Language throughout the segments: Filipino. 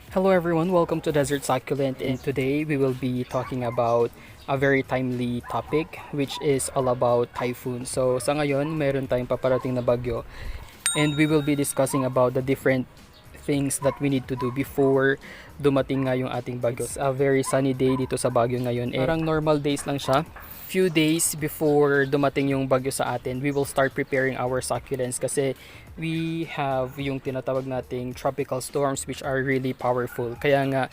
Hello everyone, welcome to Desert Succulent, and today we will be talking about a very timely topic which is all about typhoon. So sa ngayon, meron tayong paparating na bagyo and we will be discussing about the different things that we need to do before dumating nga yung ating bagyo. It's a very sunny day dito sa Baguio ngayon. Parang normal days lang siya. Few days before dumating yung bagyo sa atin, we will start preparing our succulents kasi we have yung tinatawag nating tropical storms which are really powerful. Kaya nga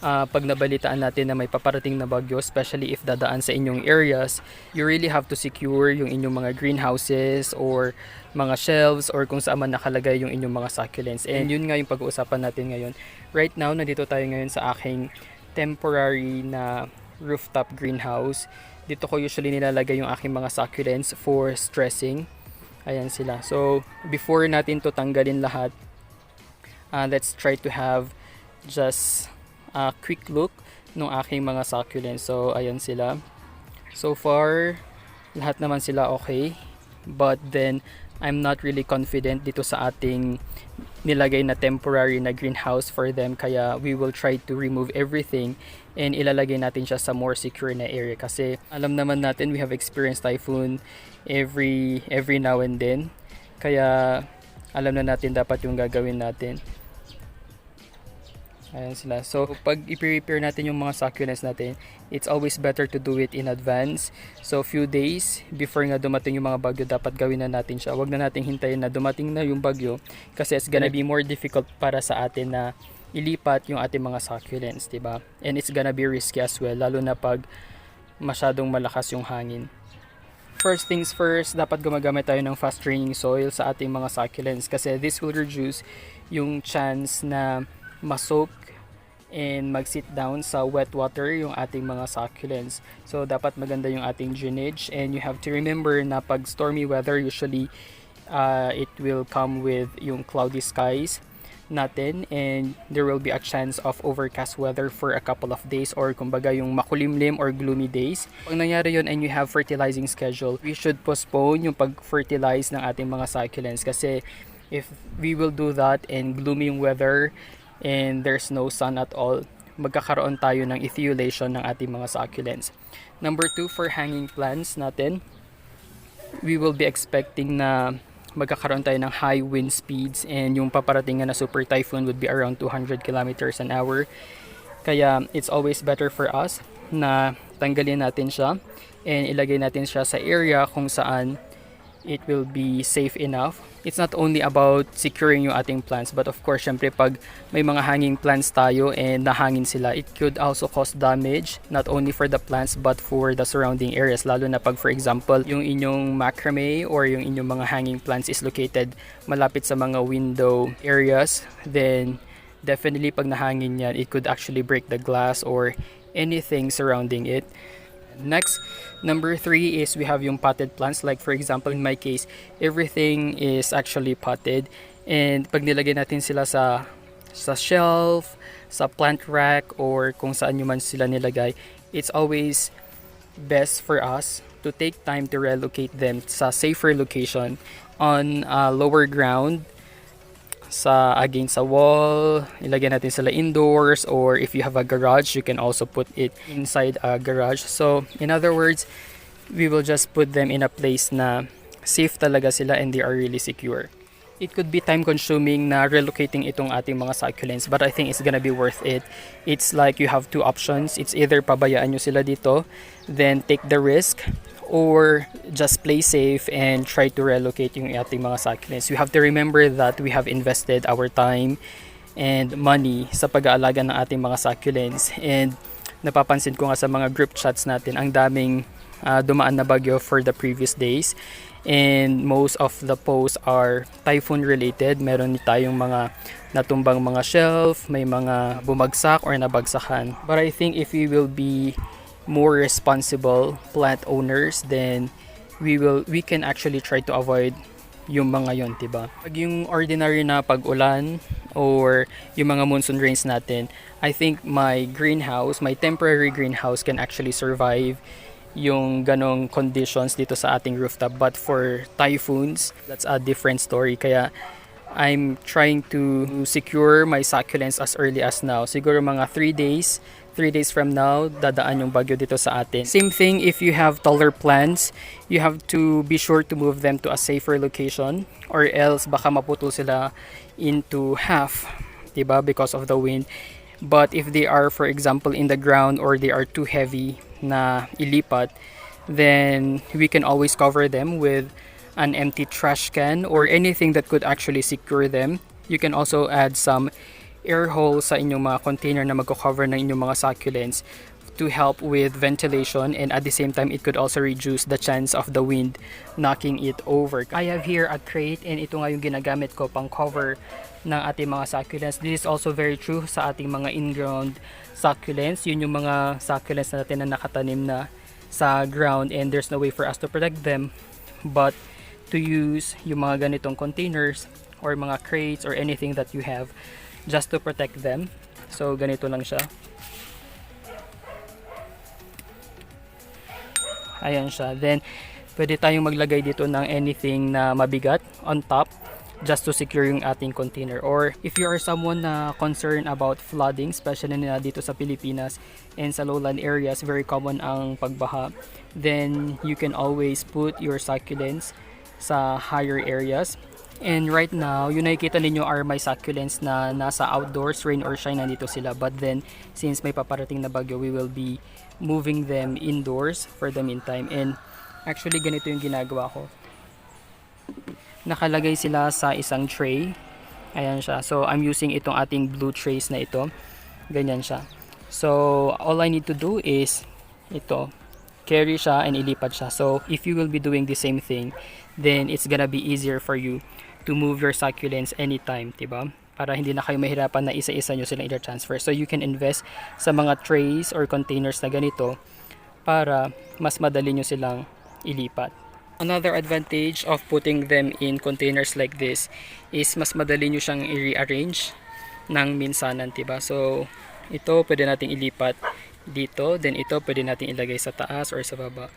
pag nabalitaan natin na may paparating na bagyo, especially if dadaan sa inyong areas, you really have to secure yung inyong mga greenhouses or mga shelves or kung saan man nakalagay yung inyong mga succulents. And yun nga yung pag-uusapan natin ngayon. Right now, nandito tayo ngayon sa aking temporary na rooftop greenhouse. Dito ko usually nilalagay yung aking mga succulents for stressing. Ayan sila. So, before natin to tanggalin lahat, let's try to have just a quick look ng aking mga succulents. So, ayan sila. So far, lahat naman sila okay. But then, I'm not really confident dito sa ating nilagay na temporary na greenhouse for them. Kaya we will try to remove everything and ilalagay natin siya sa more secure na area. Kasi alam naman natin we have experienced typhoon every now and then. Kaya alam na natin dapat yung gagawin natin. Ayan sila. So, pag i-prepare natin yung mga succulents natin, it's always better to do it in advance. So, few days before nga dumating yung mga bagyo, dapat gawin na natin siya. Huwag na natin hintayin na dumating na yung bagyo kasi it's gonna be more difficult para sa atin na ilipat yung ating mga succulents, diba? And it's gonna be risky as well, lalo na pag masyadong malakas yung hangin. First things first, dapat gumagamit tayo ng fast draining soil sa ating mga succulents kasi this will reduce yung chance na ma-soak and mag-sit down sa wet water yung ating mga succulents. So, dapat maganda yung ating drainage and you have to remember na pag stormy weather, usually it will come with yung cloudy skies natin and there will be a chance of overcast weather for a couple of days or kumbaga yung makulimlim or gloomy days. Pag nangyari yun and you have fertilizing schedule, we should postpone yung pag-fertilize ng ating mga succulents kasi if we will do that and gloomy yung weather and there's no sun at all, magkakaroon tayo ng ethylation ng ating mga succulents. Number 2, for hanging plants natin, we will be expecting na magkakaroon tayo ng high wind speeds and yung paparating na super typhoon would be around 200 kilometers an hour. Kaya it's always better for us na tanggalin natin siya and ilagay natin siya sa area kung saan it will be safe enough. It's not only about securing yung ating plants, but of course, syempre pag may mga hanging plants tayo and nahangin sila, it could also cause damage, not only for the plants, but for the surrounding areas. Lalo na pag, for example, yung inyong macrame or yung inyong mga hanging plants is located malapit sa mga window areas, then definitely pag nahangin yan, it could actually break the glass or anything surrounding it. Next, number 3 is we have yung potted plants. Like for example, in my case, everything is actually potted. And pag nilagay natin sila sa shelf, sa plant rack, or kung saan nyo man sila nilagay, it's always best for us to take time to relocate them sa safer location on lower ground, sa against sa wall, ilagay natin sila indoors, or if you have a garage, you can also put it inside a garage. So, in other words, we will just put them in a place na safe talaga sila and they are really secure. It could be time consuming na relocating itong ating mga succulents, but I think it's gonna be worth it. It's like you have two options. It's either pabayaan nyo sila dito, then take the risk, or just play safe and try to relocate yung ating mga succulents. You have to remember that we have invested our time and money sa pag-aalaga ng ating mga succulents. And napapansin ko nga sa mga group chats natin, ang daming dumaan na bagyo for the previous days. And most of the posts are typhoon related. Meron tayong mga natumbang mga shelf, may mga bumagsak or nabagsakan. But I think if we will be more responsible plant owners, then we can actually try to avoid yung mga yon, diba? Pag yung ordinary na pag-ulan or yung mga monsoon rains natin, I think my temporary greenhouse can actually survive yung ganong conditions dito sa ating rooftop. But for typhoons, that's a different story. Kaya I'm trying to secure my succulents as early as now. Siguro mga 3 days from now, dadaan yung bagyo dito sa atin. Same thing if you have taller plants, you have to be sure to move them to a safer location or else baka maputol sila into half, diba, because of the wind. But if they are, for example, in the ground or they are too heavy na ilipat, then we can always cover them with an empty trash can or anything that could actually secure them. You can also add some air holes sa inyong mga container na magko-cover ng inyong mga succulents to help with ventilation, and at the same time it could also reduce the chance of the wind knocking it over. I have here a crate, and ito nga yung ginagamit ko pang cover ng ating mga succulents. This is also very true sa ating mga in-ground succulents. Yun yung mga succulents natin na nakatanim na sa ground and there's no way for us to protect them but to use yung mga ganitong containers or mga crates or anything that you have just to protect them. So ganito lang siya. Ayan siya. Then pwede tayong maglagay dito ng anything na mabigat on top just to secure yung ating container. Or if you are someone na concerned about flooding, especially na dito sa Pilipinas and sa lowland areas, very common ang pagbaha, then you can always put your succulents sa higher areas. And right now, yung nakikita ninyo are my succulents na nasa outdoors, rain or shine, nandito sila. But then, since may paparating na bagyo, we will be moving them indoors for the meantime. And actually, ganito yung ginagawa ko. Nakalagay sila sa isang tray. Ayan siya. So, I'm using itong ating blue trays na ito. Ganyan siya. So, all I need to do is ito. Carry siya and ilipat siya. So, if you will be doing the same thing, then it's gonna be easier for you to move your succulents anytime, diba? Para hindi na kayo mahirapan na isa-isa nyo silang i-transfer. So, you can invest sa mga trays or containers na ganito para mas madali nyo silang ilipat. Another advantage of putting them in containers like this is mas madali nyo siyang i-rearrange ng minsanan, diba? So, ito pwede nating ilipat dito, then ito pwede nating ilagay sa taas or sa baba.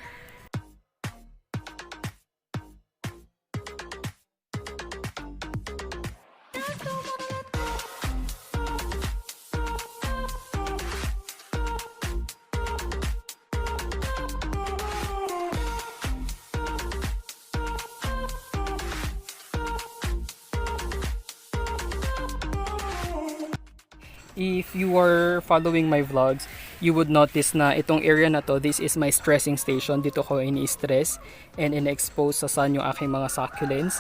If you are following my vlogs, you would notice na itong area na to, this is my stressing station. Dito ko ini-stress and in-expose sa sun yung aking mga succulents.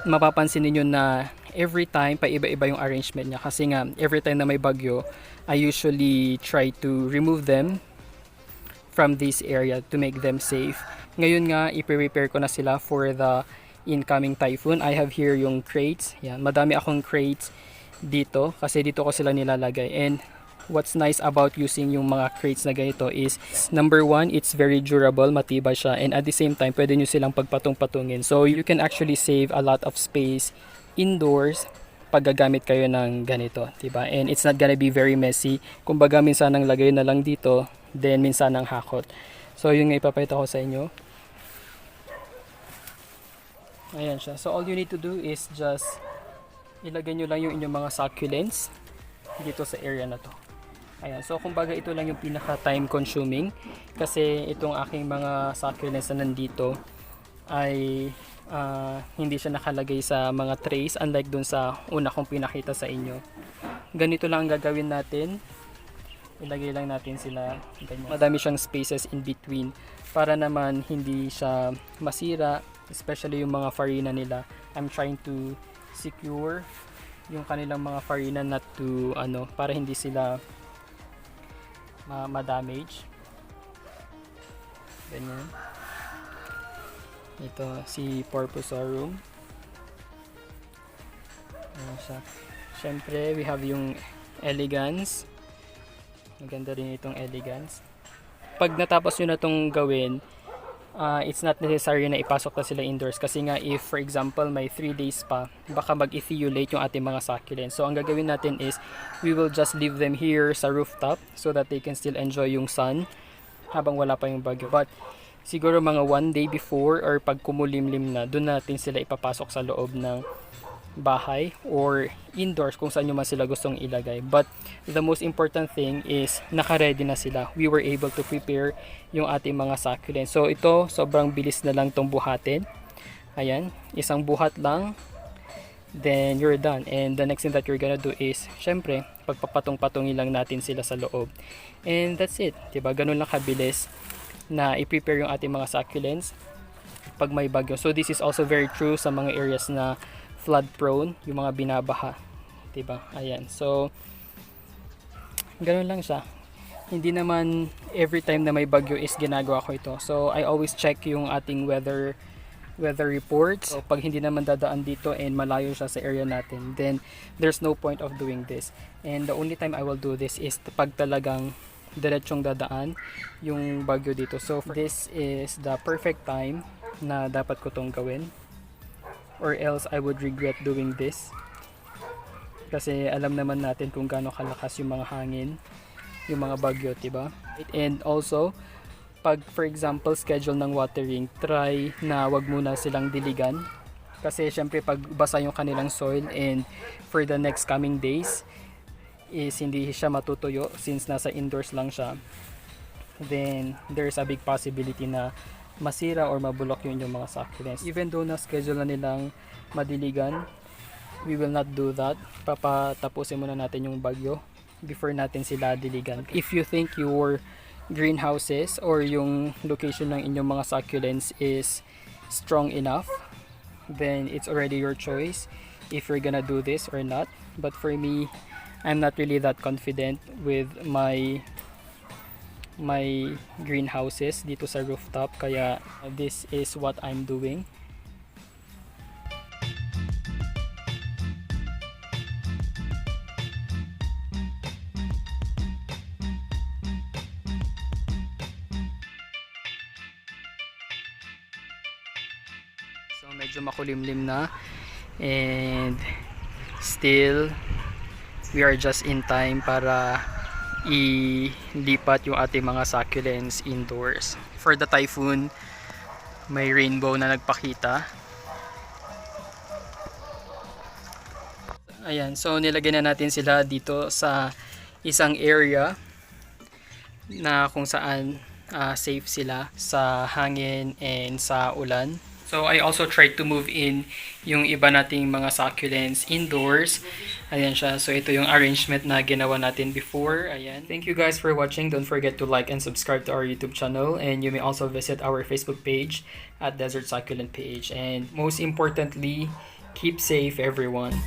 Mapapansin niyo na every time pa iba-iba yung arrangement niya kasi nga every time na may bagyo, I usually try to remove them from this area to make them safe. Ngayon nga i-prepare ko na sila for the incoming typhoon. I have here yung crates. Yan, madami akong crates dito kasi dito ko sila nilalagay. And what's nice about using yung mga crates na ganito is number one, it's very durable, matibay siya, and at the same time pwede nyo silang pagpatong-patungin. So you can actually save a lot of space indoors pag gagamit kayo ng ganito, diba? And it's not gonna be very messy. Kumbaga minsan ang lagay na lang dito, then minsan ang hakot. So yung ipapakita ko sa inyo. Ayan siya. So all you need to do is just ilagay nyo lang yung inyong mga succulents dito sa area na to. Ayan. So kumbaga ito lang yung pinaka time consuming kasi itong aking mga succulents na nandito ay hindi siya nakalagay sa mga trays unlike dun sa una kong pinakita sa inyo. Ganito lang ang gagawin natin. Ilagay lang natin sila ganyan. Madami siyang spaces in between para naman hindi siya masira, especially yung mga farina nila. I'm trying to secure yung kanilang mga farina not to para hindi sila ma-damage. Ganyan. Ito si Porposarum. Ayan siya. Syempre we have yung elegance. Maganda rin itong elegance. Pag natapos nyo na itong gawin, it's not necessary na ipasok na sila indoors kasi nga if for example may 3 days pa, baka mag-ethiolate yung ating mga succulents. So ang gagawin natin is we will just leave them here sa rooftop so that they can still enjoy yung sun habang wala pa yung bagyo. But siguro mga 1 day before or pag kumulimlim na, doon natin sila ipapasok sa loob ng bahay or indoors kung saan nyo man sila gustong ilagay. But the most important thing is naka-ready na sila. We were able to prepare yung ating mga succulents. So ito, sobrang bilis na lang tong buhatin. Ayan, isang buhat lang. Then you're done. And the next thing that you're gonna do is, syempre, pagpapatong-patongin lang natin sila sa loob. And that's it. Diba? Ganun lang kabilis na i-prepare yung ating mga succulents pag may bagyo. So this is also very true sa mga areas na flood prone, yung mga binabaha. Diba? Ayan. So, ganun lang siya. Hindi naman every time na may bagyo is ginagawa ko ito. So I always check yung ating weather reports. So pag hindi naman dadaan dito and malayo siya sa area natin, then there's no point of doing this. And the only time I will do this is pag talagang diretsong dadaan yung bagyo dito. So this is the perfect time na dapat ko tong gawin, or else I would regret doing this, kasi alam naman natin kung gaano kalakas yung mga hangin, yung mga bagyo, diba? And also pag for example schedule ng watering, try na wag muna silang diligan, kasi syempre pag basa yung kanilang soil and for the next coming days is hindi siya matutuyo since nasa indoors lang siya, then there's a big possibility na masira or mabulok yung mga succulents. Even though na schedule na nilang madiligan, we will not do that. Papatapusin muna natin yung bagyo before natin sila diligan. If you think your greenhouses or yung location ng inyong mga succulents is strong enough, then it's already your choice if you're gonna do this or not. But for me, I'm not really that confident with my greenhouses dito sa rooftop, kaya this is what I'm doing. So medyo makulimlim na, and still we are just in time para ilipat yung ating mga succulents indoors. For the typhoon, may rainbow na nagpakita. Ayan, so nilagyan na natin sila dito sa isang area na kung saan safe sila sa hangin and sa ulan. So I also tried to move in yung iba nating mga succulents indoors. Ayan siya. So ito yung arrangement na ginawa natin before. Ayan. Thank you guys for watching. Don't forget to like and subscribe to our YouTube channel. And you may also visit our Facebook page at Desert Succulent page. And most importantly, keep safe everyone.